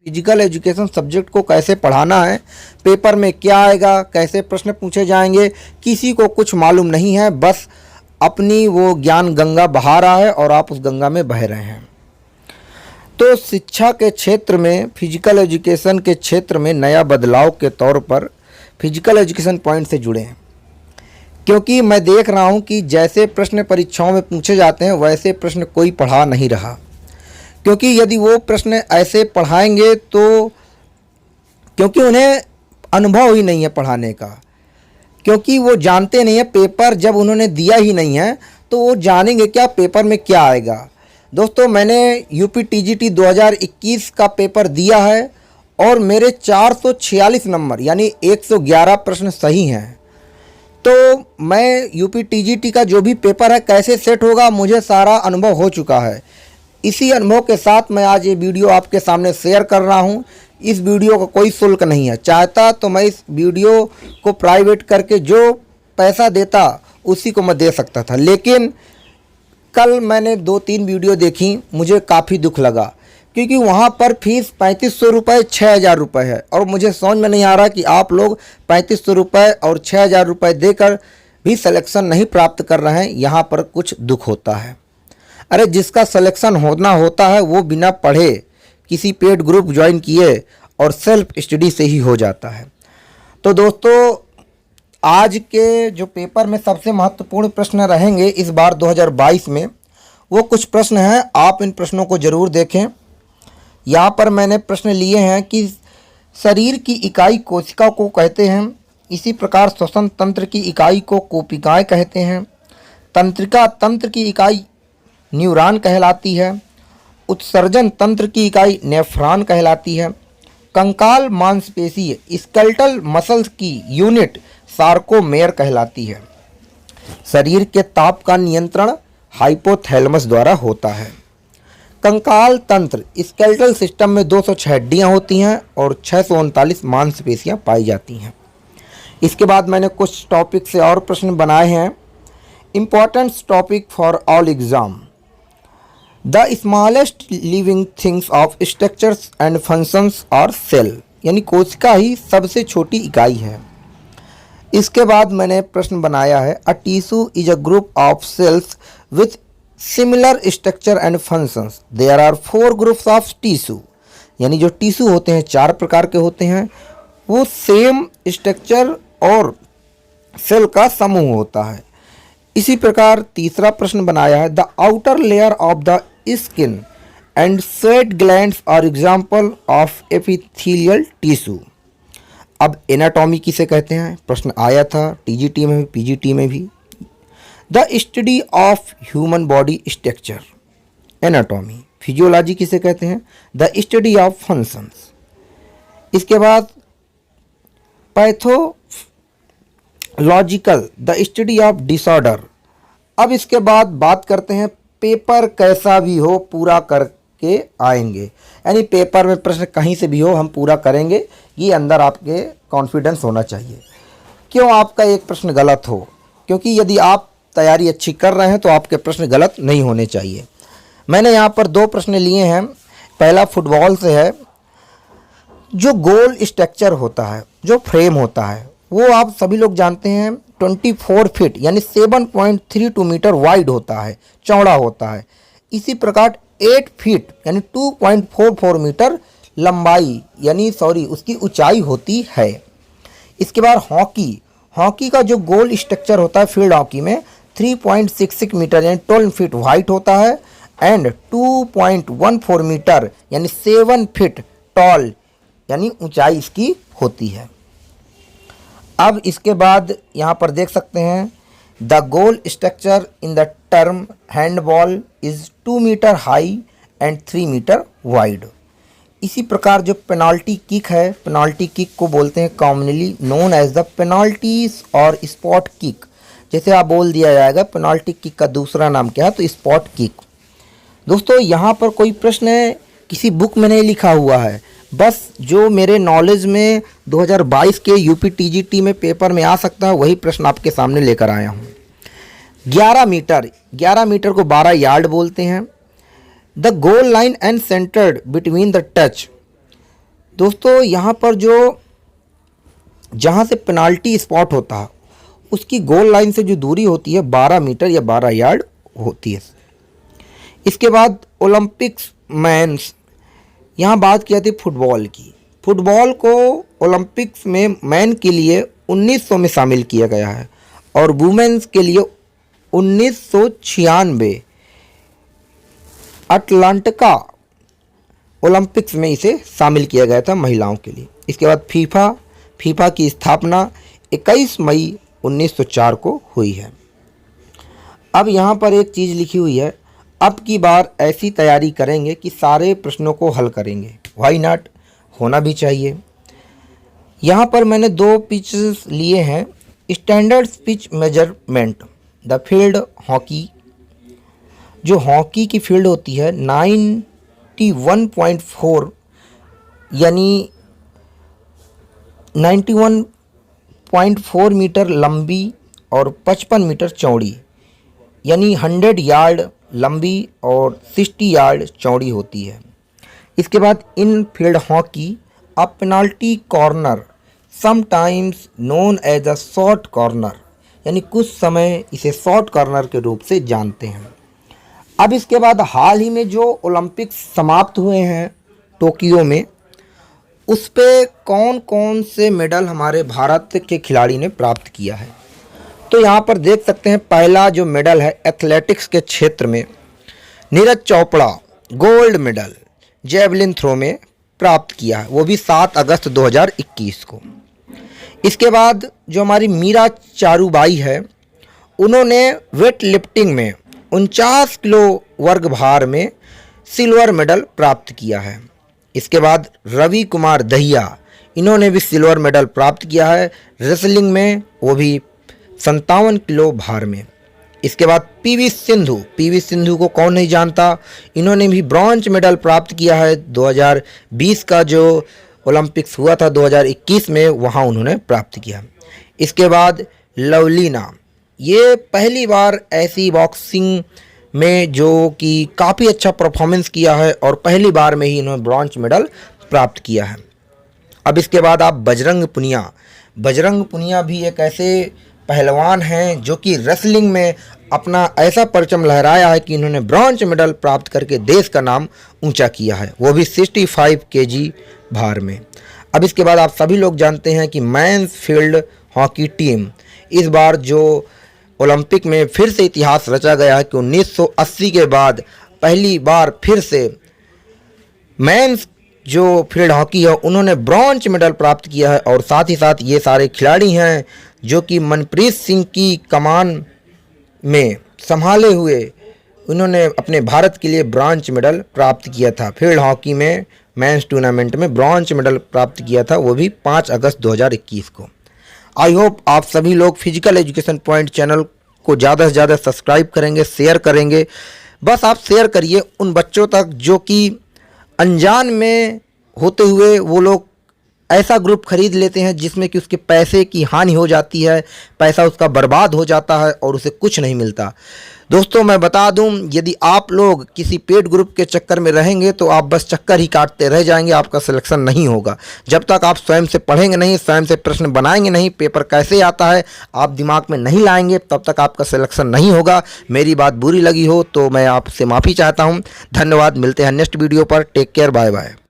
Physical education subject को कैसे पढ़ाना है, पेपर में क्या आएगा, कैसे प्रश्न पूछे जाएंगे, किसी को कुछ मालूम नहीं है। बस अपनी वो ज्ञान गंगा बहा रहा है और आप उस गंगा में बह रहे हैं। तो शिक्षा के क्षेत्र में, फिजिकल एजुकेशन के क्षेत्र में नया बदलाव के तौर पर फिजिकल एजुकेशन पॉइंट से जुड़े हैं, क्योंकि मैं देख रहा हूं कि जैसे प्रश्न परीक्षाओं में पूछे जाते हैं वैसे प्रश्न कोई पढ़ा नहीं रहा। क्योंकि यदि वो प्रश्न ऐसे पढ़ाएंगे तो, क्योंकि उन्हें अनुभव ही नहीं है पढ़ाने का, क्योंकि वो जानते नहीं है, पेपर जब उन्होंने दिया ही नहीं है तो वो जानेंगे क्या पेपर में क्या आएगा। दोस्तों, मैंने यूपी टीजीटी 2021 का पेपर दिया है और मेरे 446 नंबर यानी 111 प्रश्न सही हैं। तो मैं यूपी टीजीटी का जो भी पेपर है कैसे सेट होगा, मुझे सारा अनुभव हो चुका है। इसी अनुभव के साथ मैं आज ये वीडियो आपके सामने शेयर कर रहा हूँ। इस वीडियो का कोई शुल्क नहीं है। चाहता तो मैं इस वीडियो को प्राइवेट करके जो पैसा देता उसी को मैं दे सकता था, लेकिन कल मैंने 2-3 वीडियो देखी, मुझे काफ़ी दुख लगा, क्योंकि वहाँ पर फीस 3500 रुपये 6000 रुपये है और मुझे समझ में नहीं आ रहा कि आप लोग 3500 रुपये और 6000 रुपये देकर भी सिलेक्शन नहीं प्राप्त कर रहे हैं। यहाँ पर कुछ दुख होता है। अरे जिसका सिलेक्शन होना होता है वो बिना पढ़े किसी पेड ग्रुप ज्वाइन किए और सेल्फ स्टडी से ही हो जाता है। तो दोस्तों, आज के जो पेपर में सबसे महत्वपूर्ण प्रश्न रहेंगे इस बार 2022 में, वो कुछ प्रश्न हैं। आप इन प्रश्नों को ज़रूर देखें। यहाँ पर मैंने प्रश्न लिए हैं कि शरीर की इकाई कोशिका को कहते हैं, इसी प्रकार श्वसन तंत्र की इकाई को कोशिकाएं कहते हैं, तंत्रिका तंत्र की इकाई न्यूरॉन कहलाती है, उत्सर्जन तंत्र की इकाई नेफ्रॉन कहलाती है, कंकाल मांसपेशी स्केलेटल मसल्स की यूनिट सार्कोमेयर कहलाती है, शरीर के ताप का नियंत्रण हाइपोथैलेमस द्वारा होता है, कंकाल तंत्र स्केलेटल सिस्टम में 206 हड्डियाँ होती हैं और 639 मांसपेशियाँ पाई जाती हैं। इसके बाद मैंने कुछ टॉपिक से और प्रश्न बनाए हैं। Important topic for all exam, the smallest living things of structures and functions are cell, यानी कोशिका ही सबसे छोटी इकाई है। इसके बाद मैंने प्रश्न बनाया है, a tissue is a group of cells with similar structure and functions, there are 4 groups of tissue, यानी जो टिश्यू होते हैं 4 प्रकार के होते हैं, वो सेम स्ट्रक्चर और सेल का समूह होता है। इसी प्रकार तीसरा प्रश्न बनाया है, the outer layer of the skin and sweat glands are example of epithelial tissue. अब एनाटॉमी किसे कहते हैं, प्रश्न आया था टीजीटी में भी पीजीटी में भी। The study of human body structure, anatomy. Physiology किसे कहते हैं, द स्टडी ऑफ फंक्शंस। इसके बाद pathological, the study of disorder. अब इसके बाद बात करते हैं, पेपर कैसा भी हो पूरा करके आएंगे, यानी पेपर में प्रश्न कहीं से भी हो हम पूरा करेंगे। ये अंदर आपके कॉन्फिडेंस होना चाहिए। क्यों आपका एक प्रश्न गलत हो, क्योंकि यदि आप तैयारी अच्छी कर रहे हैं तो आपके प्रश्न गलत नहीं होने चाहिए। मैंने यहाँ पर 2 प्रश्न लिए हैं। पहला फुटबॉल से है, जो गोल स्ट्रक्चर होता है, जो फ्रेम होता है, वो आप सभी लोग जानते हैं 24 फीट यानी 7.32 मीटर वाइड होता है, चौड़ा होता है। इसी प्रकार 8 फीट यानी 2.44 मीटर लंबाई यानी उसकी ऊंचाई होती है। इसके बाद हॉकी का जो गोल स्ट्रक्चर होता है फील्ड हॉकी में 3.66 मीटर यानी 12 फीट वाइड होता है एंड 2.14 मीटर यानी 7 फीट टॉल यानी ऊंचाई इसकी होती है। अब इसके बाद यहाँ पर देख सकते हैं, the goal structure in the term handball is 2 metre high and 3 metre wide. इसी प्रकार जो पेनाल्टी किक है, पेनाल्टी किक को बोलते हैं commonly known as the penalties और स्पॉट किक। जैसे आप बोल दिया जाएगा पेनाल्टी किक का दूसरा नाम क्या है, तो स्पॉट किक। दोस्तों, यहाँ पर कोई प्रश्न किसी बुक में नहीं लिखा हुआ है, बस जो मेरे नॉलेज में 2022 के यूपी टीजीटी में पेपर में आ सकता है वही प्रश्न आपके सामने लेकर आया हूँ। 11 मीटर को 12 यार्ड बोलते हैं। The goal line and centred between the touch, दोस्तों यहाँ पर जो जहाँ से पेनाल्टी स्पॉट होता है उसकी गोल लाइन से जो दूरी होती है 12 मीटर या 12 यार्ड होती है। इसके बाद ओलंपिक्स मेंस, यहाँ बात की जाती है फुटबॉल की। फुटबॉल को ओलंपिक्स में मैन के लिए 1900 में शामिल किया गया है और वुमेन्स के लिए 1996 अटलांटिका ओलंपिक्स में इसे शामिल किया गया था महिलाओं के लिए। इसके बाद फीफा की स्थापना 21 मई 1904 को हुई है। अब यहाँ पर एक चीज़ लिखी हुई है, अब की बार ऐसी तैयारी करेंगे कि सारे प्रश्नों को हल करेंगे। व्हाई नॉट, होना भी चाहिए। यहाँ पर मैंने 2 पिचेस लिए हैं। Standard pitch measurement, the field hockey, जो हॉकी की फील्ड होती है 91.4 यानी 91.4 मीटर लंबी और 55 मीटर चौड़ी, यानी 100 यार्ड लंबी और 60 यार्ड चौड़ी होती है। इसके बाद in field hockey a penalty corner sometimes known as a short corner, यानी कुछ समय इसे शॉर्ट कॉर्नर के रूप से जानते हैं। अब इसके बाद हाल ही में जो ओलंपिक्स समाप्त हुए हैं टोक्यो में, उस पे कौन कौन से मेडल हमारे भारत के खिलाड़ी ने प्राप्त किया है। तो यहाँ पर देख सकते हैं, पहला जो मेडल है एथलेटिक्स के क्षेत्र में Neeraj Chopra gold medal javelin throw में प्राप्त किया है, वो भी 7 अगस्त 2021 को। इसके बाद जो हमारी मीरा चारूबाई है, उन्होंने वेट लिफ्टिंग में 49 किलो वर्ग भार में सिल्वर मेडल प्राप्त किया है। इसके बाद रवि कुमार दहिया, इन्होंने भी सिल्वर मेडल प्राप्त किया है रेसलिंग में, वो भी 57 किलो भार में। इसके बाद पीवी सिंधु को कौन नहीं जानता, इन्होंने भी ब्रॉन्ज मेडल प्राप्त किया है। 2020 का जो ओलंपिक्स हुआ था 2021 में, वहाँ उन्होंने प्राप्त किया। इसके बाद लवलीना, ये पहली बार ऐसी बॉक्सिंग में जो कि काफ़ी अच्छा परफॉर्मेंस किया है और पहली बार में ही इन्होंने ब्रॉन्ज मेडल प्राप्त किया है। अब इसके बाद आप बजरंग पुनिया भी एक ऐसे पहलवान हैं जो कि रेसलिंग में अपना ऐसा परचम लहराया है कि इन्होंने ब्रॉन्ज मेडल प्राप्त करके देश का नाम ऊंचा किया है, वो भी 65 kg भार में। अब इसके बाद आप सभी लोग जानते हैं कि मेंस फील्ड हॉकी टीम, इस बार जो ओलंपिक में फिर से इतिहास रचा गया है कि 1980 के बाद पहली बार फिर से मेंस जो फील्ड हॉकी है उन्होंने ब्रॉन्ज मेडल प्राप्त किया है। और साथ ही साथ ये सारे खिलाड़ी हैं जो कि मनप्रीत सिंह की कमान में संभाले हुए उन्होंने अपने भारत के लिए ब्रॉन्ज मेडल प्राप्त किया था। फील्ड हॉकी में मेंस टूर्नामेंट में ब्रॉन्ज मेडल प्राप्त किया था, वो भी 5 अगस्त 2021 को। आई होप आप सभी लोग फिजिकल एजुकेशन पॉइंट चैनल को ज़्यादा से ज़्यादा सब्सक्राइब करेंगे, शेयर करेंगे। बस आप शेयर करिए उन बच्चों तक जो कि अनजान में होते हुए वो लोग ऐसा ग्रुप खरीद लेते हैं जिसमें कि उसके पैसे की हानि हो जाती है, पैसा उसका बर्बाद हो जाता है और उसे कुछ नहीं मिलता। दोस्तों मैं बता दूं, यदि आप लोग किसी पेड ग्रुप के चक्कर में रहेंगे तो आप बस चक्कर ही काटते रह जाएंगे, आपका सिलेक्शन नहीं होगा। जब तक आप स्वयं से पढ़ेंगे नहीं, स्वयं से प्रश्न बनाएंगे नहीं, पेपर कैसे आता है आप दिमाग में नहीं लाएंगे, तब तक आपका सिलेक्शन नहीं होगा। मेरी बात बुरी लगी हो तो मैं आपसे माफ़ी चाहता हूँ। धन्यवाद, मिलते हैं नेक्स्ट वीडियो पर। Take care, bye bye.